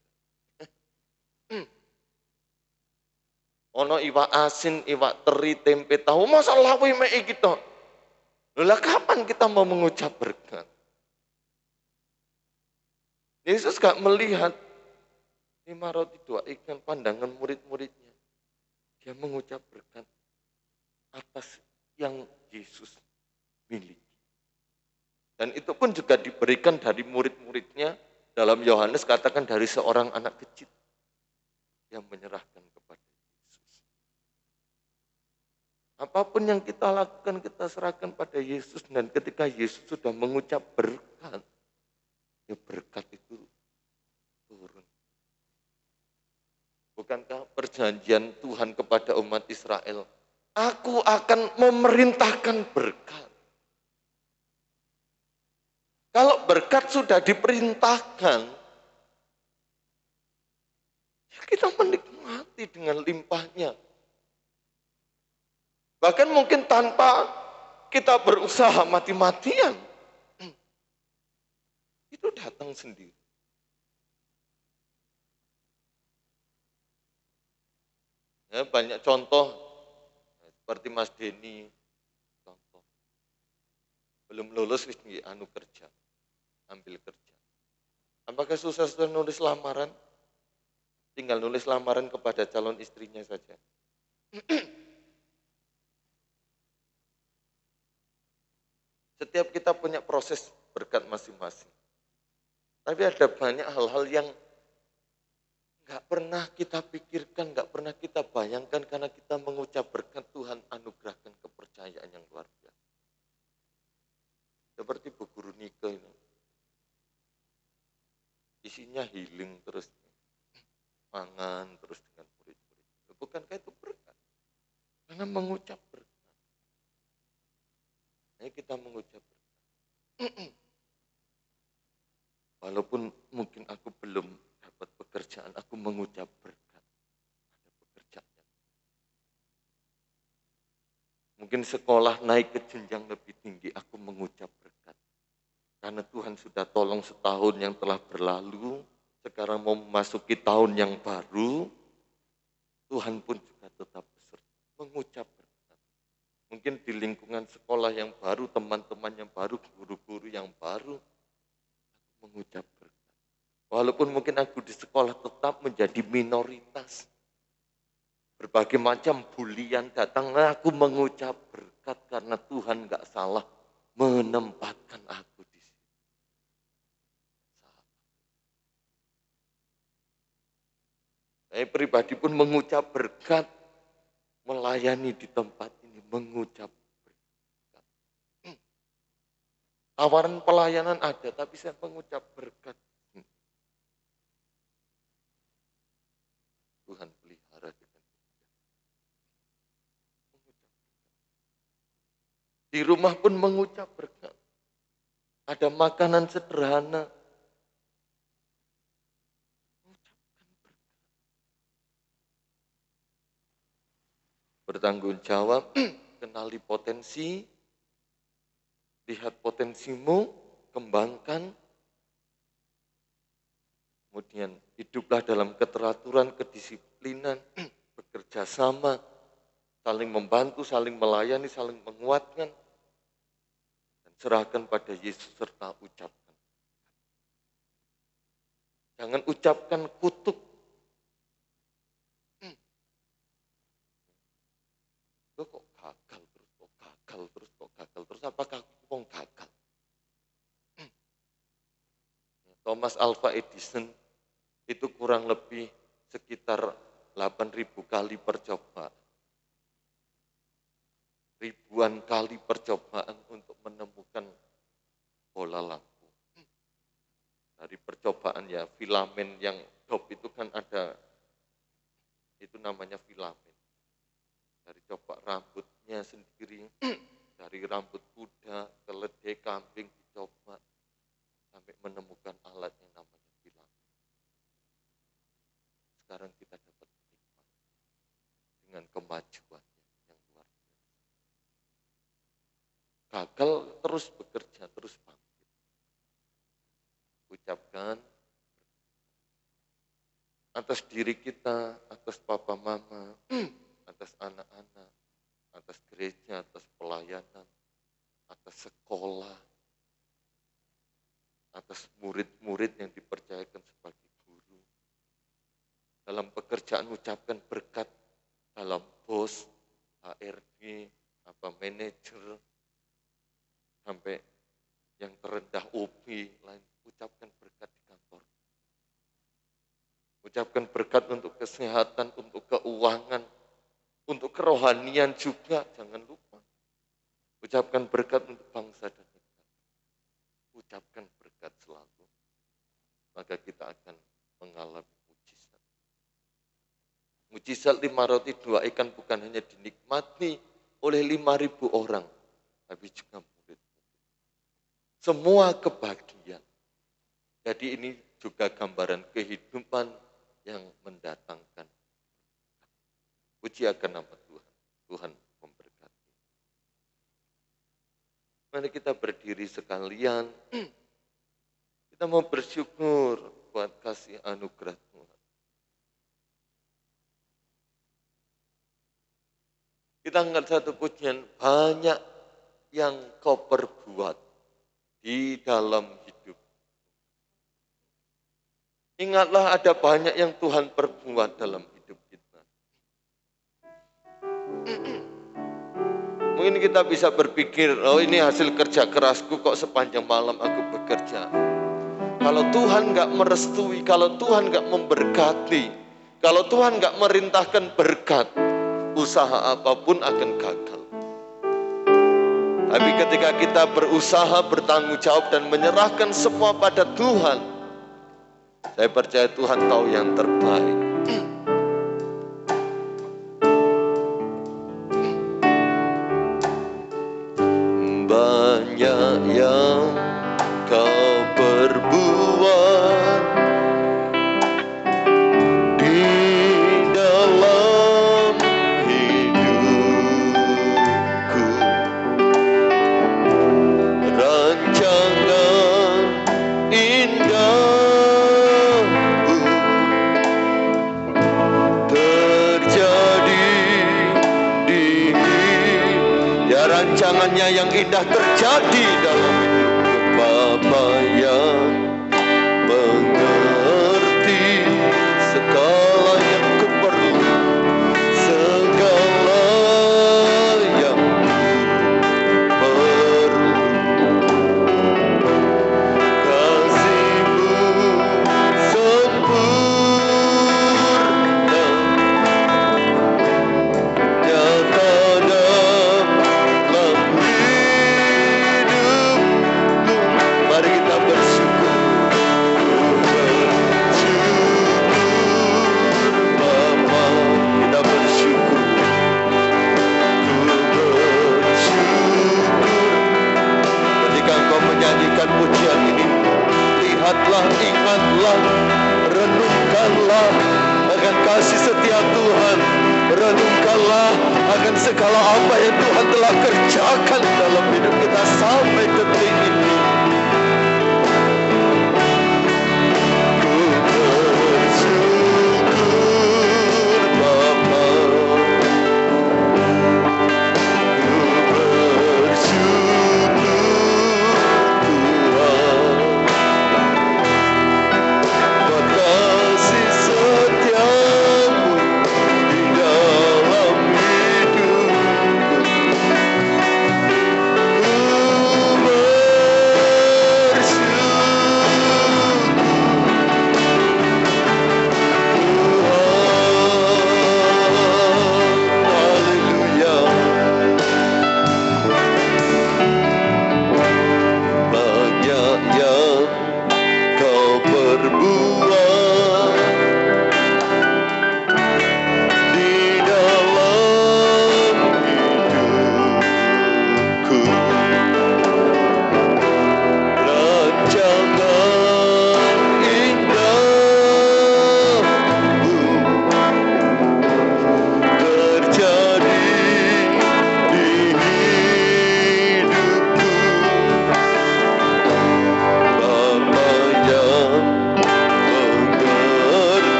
Ono iwak asin, iwak teri, tempe tahu. Masa lawe mek iki tok. Lah kapan kita mau mengucap berkat? Yesus gak melihat 5 roti 2 ikan pandangan murid-muridnya. Dia mengucap berkat atas yang Yesus miliki. Dan itu pun juga diberikan dari murid-muridnya. Dalam Yohanes katakan dari seorang anak kecil yang menyerahkan kepada Yesus. Apapun yang kita lakukan, kita serahkan pada Yesus. Dan ketika Yesus sudah mengucap berkat, ya berkat itu turun. Bukankah perjanjian Tuhan kepada umat Israel? Aku akan memerintahkan berkat. Kalau berkat sudah diperintahkan, ya kita menikmati dengan limpahnya. Bahkan mungkin tanpa kita berusaha mati-matian. Itu datang sendiri. Ya, banyak contoh, seperti Mas Denny, contoh. Belum lulus, anu kerja, ambil kerja. Apakah susah nulis lamaran? Tinggal nulis lamaran kepada calon istrinya saja. Setiap kita punya proses berkat masing-masing. Tapi ada banyak hal-hal yang nggak pernah kita pikirkan, nggak pernah kita bayangkan karena kita mengucap berkat Tuhan anugerahkan kepercayaan yang luar biasa. Seperti Bu Guru Nike ini. Isinya healing terus, mangan terus dengan murid-murid. Bukankah itu berkat? Karena mengucap berkat. Nah, kita mengucap berkat. Walaupun mungkin aku belum dapat pekerjaan, aku mengucap berkat. Ada pekerjaan. Mungkin sekolah naik ke jenjang lebih tinggi, aku mengucap berkat. Karena Tuhan sudah tolong setahun yang telah berlalu, sekarang mau memasuki tahun yang baru, Tuhan pun juga tetap beserta, mengucap berkat. Mungkin di lingkungan sekolah yang baru, teman-teman yang baru, guru-guru yang baru, mengucap berkat. Walaupun mungkin aku di sekolah tetap menjadi minoritas. Berbagai macam bulian datang, aku mengucap berkat karena Tuhan gak salah menempatkan aku di situ. Saya pribadi pun mengucap berkat, melayani di tempat ini, mengucap berkat. Tawaran pelayanan ada, tapi saya mengucap berkat. Tuhan pelihara dengan di rumah pun mengucap berkat. Ada makanan sederhana. Bertanggung jawab, kenali potensi, lihat potensimu, kembangkan. Kemudian hiduplah dalam keteraturan, kedisiplinan, bekerja sama, saling membantu, saling melayani, saling menguatkan. Dan serahkan pada Yesus serta ucapkan. Jangan ucapkan kutuk. Lo kok gagal terus, kok gagal terus, kok gagal terus. Apakah aku gagal? Thomas Alva Edison itu kurang lebih sekitar 8.000 kali percobaan. Ribuan kali percobaan untuk menemukan bola lampu. Dari percobaan ya, filamen yang dop itu kan ada, itu namanya filamen. Dari coba rambutnya sendiri, dari rambut kuda, keledai, kambing dicoba, sampai menemukan alat yang namanya filamen. Sekarang kita dapat menikmati dengan kemajuannya yang luar biasa. Gagal terus bekerja, terus bangkit. Ucapkan atas diri kita, atas papa mama, atas anak-anak, atas gereja, atas pelayanan, atas sekolah, atas murid-murid yang dipercayakan sebagai guru. Dalam pekerjaan ucapkan berkat, dalam bos, HRD, manajer, sampai yang terendah OB, lain ucapkan berkat di kantor. Ucapkan berkat untuk kesehatan, untuk keuangan, untuk kerohanian juga, jangan lupa. Ucapkan berkat untuk bangsa dan negara. Ucapkan berkat selalu. Maka kita akan mengalami mujizat. Mujizat 5 roti 2 ikan bukan hanya dinikmati oleh 5.000 orang, tapi juga murid. Semua kebahagiaan. Jadi ini juga gambaran kehidupan yang mendatangkan. Puji akan nama Tuhan. Tuhan memberkati. Mari kita berdiri sekalian. Kita mau bersyukur buat kasih anugerah Tuhan. Kita angkat satu pujian, banyak yang kau perbuat di dalam hidup. Ingatlah ada banyak yang Tuhan perbuat dalam hidup kita. Mungkin kita bisa berpikir, oh ini hasil kerja kerasku kok sepanjang malam aku bekerja. Kalau Tuhan gak merestui, kalau Tuhan gak memberkati, kalau Tuhan gak merintahkan berkat, usaha apapun akan gagal. Tapi ketika kita berusaha, bertanggung jawab dan menyerahkan semua pada Tuhan, saya percaya Tuhan tahu yang terbaik. Banyak yang kau perbuat di dalam hidupku, rancangan indahmu terjadi di ya, rancangannya yang indah terjadi dalam hidupku. Bapa yang mengerti segala yang kuperlu, segala yang perlu, kasih-Mu sempurna nyata dalam hidupku. Mari kita bersyukur. Bapa, kita bersyukur. Ketika Engkau menyanyikan pujian ini, lihatlah, ingatlah, renungkanlah akan kasih setia Tuhan. Renungkanlah akan segala apa yang Tuhan telah kerjakan dalam hidup kita sampai detik ini. Ku bersyukur Bapa, ku bersyukur Tuhan, buat kasih setiamu di dalam hidupku. Ku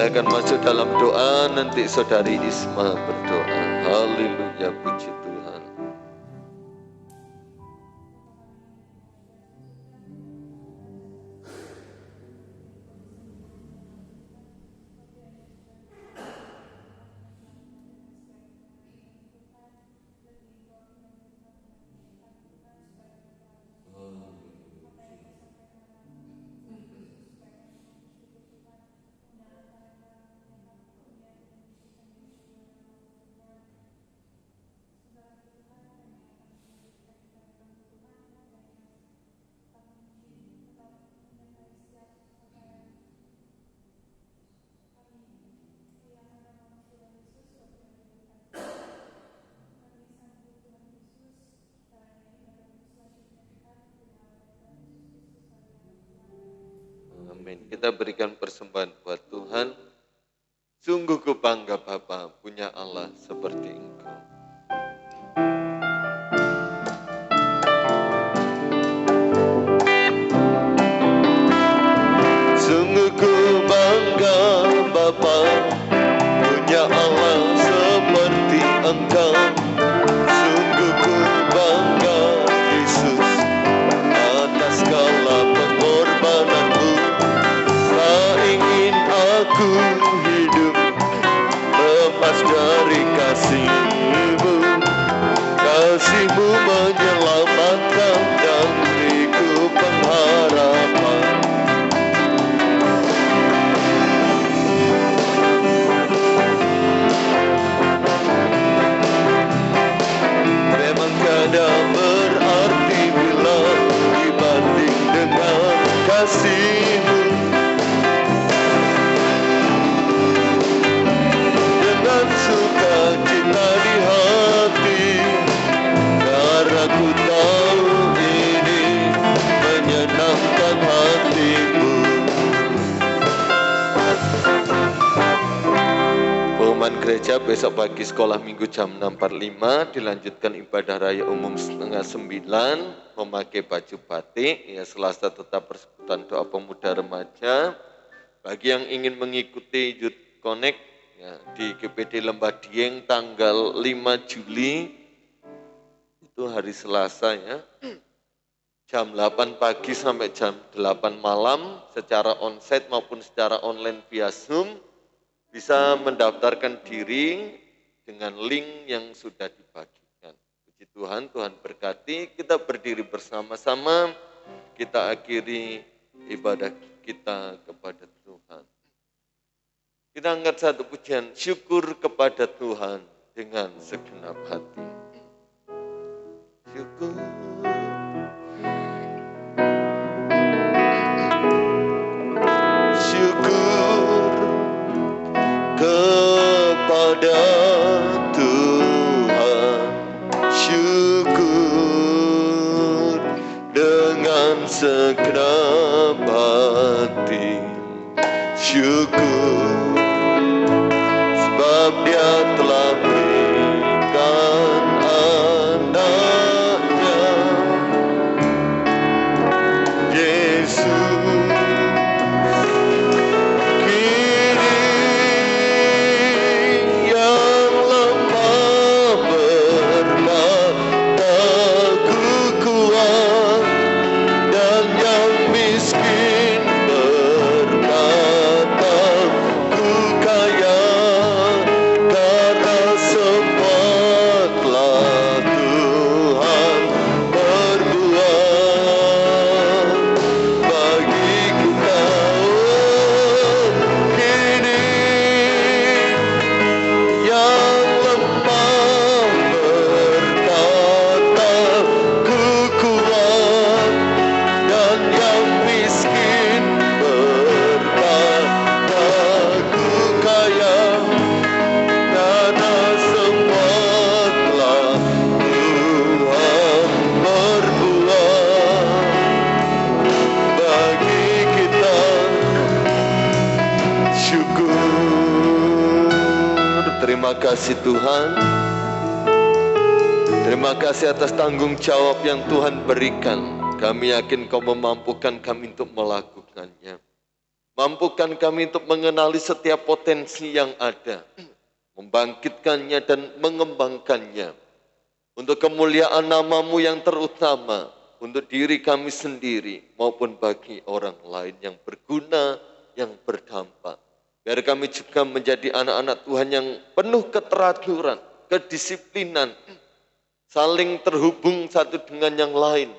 Kita akan masuk dalam doa, nanti Saudari Isma berdoa. Haleluya, puji Tuhan. Amin. Kita berikan persembahan buat Tuhan. Sungguh ku bangga Bapa punya Allah seperti Engkau. Sungguh ku bangga Bapa punya Allah seperti Engkau. Sungguh ku bangga Yesus atas segala pengorbananmu. Tak ingin aku hidup lepas dari kasih-Mu. Kasih-Mu menyelamatkan dan beriku pengharapan. Memang kadang berarti bila dibanding dengan kasih-Mu. Dengan sukacita di hati, karena ku tahu ini menyenangkan hati-Mu. Pengumuman gereja besok pagi sekolah minggu jam 6.45, dilanjutkan ibadah raya umum setengah 9, memakai baju batik. Ya, Selasa tetap persekutuan doa pemuda remaja. Bagi yang ingin mengikuti Youth Connect ya, di GPD Lembah Dieng tanggal 5 Juli, itu hari Selasa ya, jam 8 pagi sampai jam 8 malam secara onsite maupun secara online via Zoom. Bisa mendaftarkan diri dengan link yang sudah dibagikan. Puji Tuhan, Tuhan berkati. Kita berdiri bersama-sama, kita akhiri ibadah kita kepada Tuhan. Kita angkat satu pujian, syukur kepada Tuhan dengan segenap hati. Syukur. Syukur kepada Tuhan, syukur dengan segenap hati, syukur sebab Dia telah berikan anaknya, Yesus. Terima kasih Tuhan. Terima kasih atas tanggung jawab yang Tuhan berikan. Kami yakin Kau memampukan kami untuk melakukannya. Mampukan kami untuk mengenali setiap potensi yang ada, membangkitkannya dan mengembangkannya untuk kemuliaan nama-Mu yang terutama, untuk diri kami sendiri maupun bagi orang lain yang berguna, yang berdampak. Biar kami juga menjadi anak-anak Tuhan yang penuh keteraturan, kedisiplinan, saling terhubung satu dengan yang lain,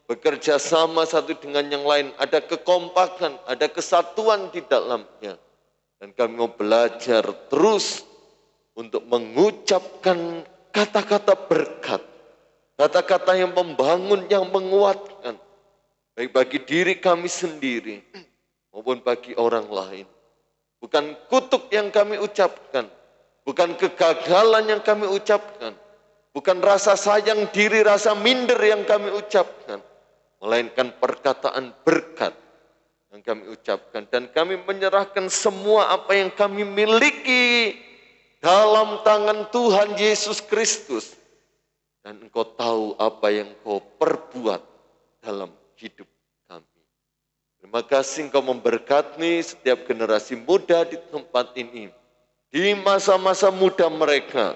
bekerja sama satu dengan yang lain, ada kekompakan, ada kesatuan di dalamnya. Dan kami mau belajar terus untuk mengucapkan kata-kata berkat, kata-kata yang membangun, yang menguatkan, baik bagi diri kami sendiri maupun bagi orang lain. Bukan kutuk yang kami ucapkan, bukan kegagalan yang kami ucapkan, bukan rasa sayang diri, rasa minder yang kami ucapkan, melainkan perkataan berkat yang kami ucapkan. Dan kami menyerahkan semua apa yang kami miliki dalam tangan Tuhan Yesus Kristus. Dan Engkau tahu apa yang Engkau perbuat dalam hidup kami. Terima kasih Engkau memberkati setiap generasi muda di tempat ini. Di masa-masa muda mereka,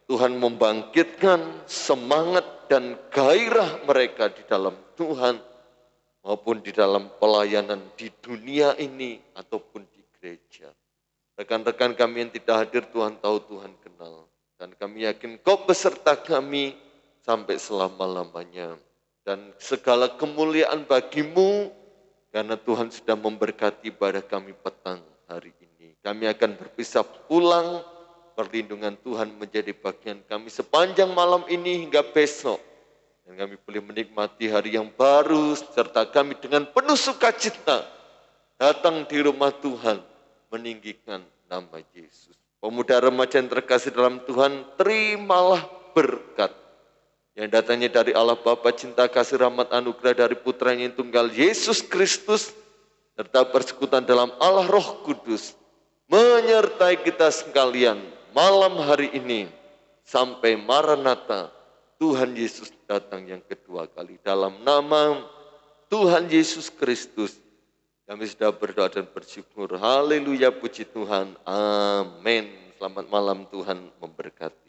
Tuhan membangkitkan semangat dan gairah mereka di dalam Tuhan maupun di dalam pelayanan di dunia ini ataupun di gereja. Rekan-rekan kami yang tidak hadir, Tuhan tahu, Tuhan kenal. Dan kami yakin Kau beserta kami sampai selama-lamanya. Dan segala kemuliaan bagi-Mu, karena Tuhan sudah memberkati ibadah kami petang hari ini. Kami akan berpisah pulang, perlindungan Tuhan menjadi bagian kami sepanjang malam ini hingga besok. Dan kami boleh menikmati hari yang baru, serta kami dengan penuh sukacita datang di rumah Tuhan, meninggikan nama Yesus. Pemuda remaja yang terkasih dalam Tuhan, terimalah berkat yang datangnya dari Allah Bapa, cinta kasih rahmat anugerah dari Putranya yang tunggal Yesus Kristus, serta persekutuan dalam Allah Roh Kudus, menyertai kita sekalian malam hari ini, sampai Maranatha, Tuhan Yesus datang yang kedua kali. Dalam nama Tuhan Yesus Kristus, kami sudah berdoa dan bersyukur. Haleluya, puji Tuhan. Amin. Selamat malam, Tuhan memberkati.